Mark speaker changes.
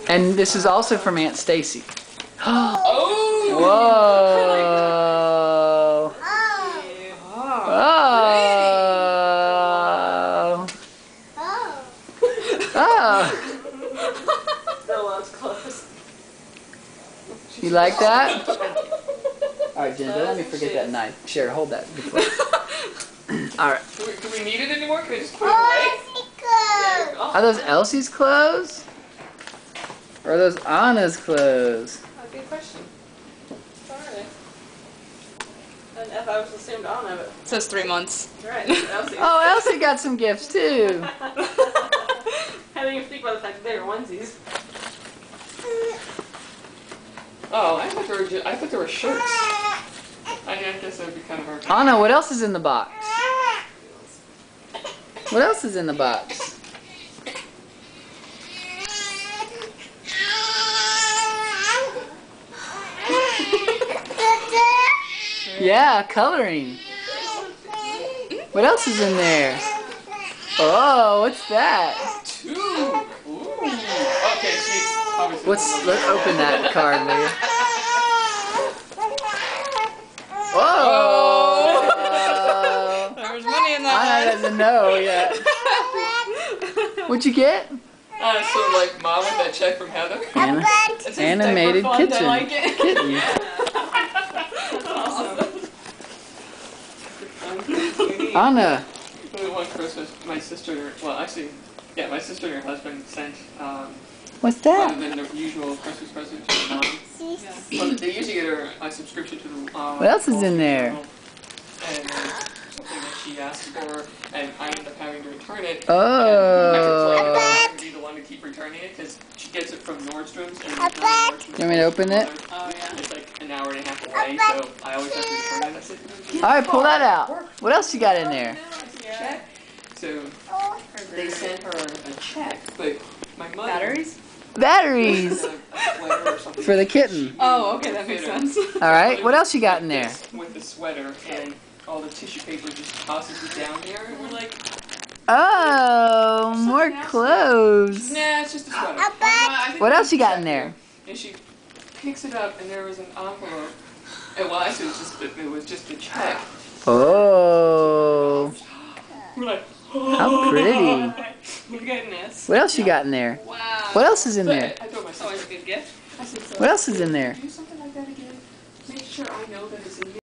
Speaker 1: And this is also from Aunt Stacy.
Speaker 2: Oh!
Speaker 1: Whoa! Oh! Oh!
Speaker 2: Still loves clothes.
Speaker 1: You like that? Alright, Jen, don't let me forget that knife. Sure, hold that. Alright.
Speaker 2: Do we need it anymore? Can we just put it away?
Speaker 1: Are those Elsie's clothes? Or are those Anna's clothes?
Speaker 2: That's a good question. Sorry. And if I was assumed Anna, but
Speaker 3: It says 3 months.
Speaker 2: right, Elsie.
Speaker 1: Oh, Elsie got some gifts too.
Speaker 2: I didn't even think about the fact that they were onesies. Oh, I thought there were shirts. I guess that would be kind of hard.
Speaker 1: Anna, what else is in the box? What else is in the box? Yeah, coloring. What else is in there? Oh, what's that?
Speaker 2: Two. Ooh. Okay, she's obviously.
Speaker 1: Let's open that card, will you? Whoa!
Speaker 3: There was money in
Speaker 1: Anna
Speaker 3: that
Speaker 1: doesn't know yet. What'd you get?
Speaker 2: So like mom with that check from Heather.
Speaker 3: It says
Speaker 1: Animated
Speaker 3: diaper fund,
Speaker 1: kitchen.
Speaker 3: I like it.
Speaker 1: Kitten. Anna.
Speaker 2: One Christmas, my sister, well actually, yeah, my sister and her husband sent,
Speaker 1: What's
Speaker 2: rather
Speaker 1: that?
Speaker 2: than the usual Christmas present to her mom. Well, they usually get her a subscription to the,
Speaker 1: What else is in there?
Speaker 2: And something that she asked for, and I ended up having to return it.
Speaker 1: Oh.
Speaker 2: And I would be the one to keep returning it, because she gets it from Nordstrom's, and Nordstrom's,
Speaker 1: You want me to open it?
Speaker 3: Oh, yeah.
Speaker 2: it's like an hour and a half away, so I always have to return it. I said,
Speaker 1: Alright, pull that out. What else you got in there?
Speaker 2: check. So they sent her a check, but my mother
Speaker 3: Batteries?
Speaker 1: Batteries!
Speaker 2: a sweater or something.
Speaker 1: For the kitten.
Speaker 3: Oh, okay, that makes sense.
Speaker 1: Alright, what else you got in there?
Speaker 2: With the sweater, and all the tissue paper just tosses it down there, and we're like,
Speaker 1: Oh, more clothes.
Speaker 2: nah, it's just a sweater.
Speaker 1: What else you got in there?
Speaker 2: And she picks it up, and there was an envelope. And well, actually, it was just a check.
Speaker 1: Oh,
Speaker 2: We're like,
Speaker 1: how pretty.
Speaker 2: goodness.
Speaker 1: What else you got in there?
Speaker 3: Wow.
Speaker 1: What else is in there?
Speaker 2: I told my
Speaker 3: That's always
Speaker 2: sister,
Speaker 3: a good gift.
Speaker 2: I said, so
Speaker 1: What else is in there?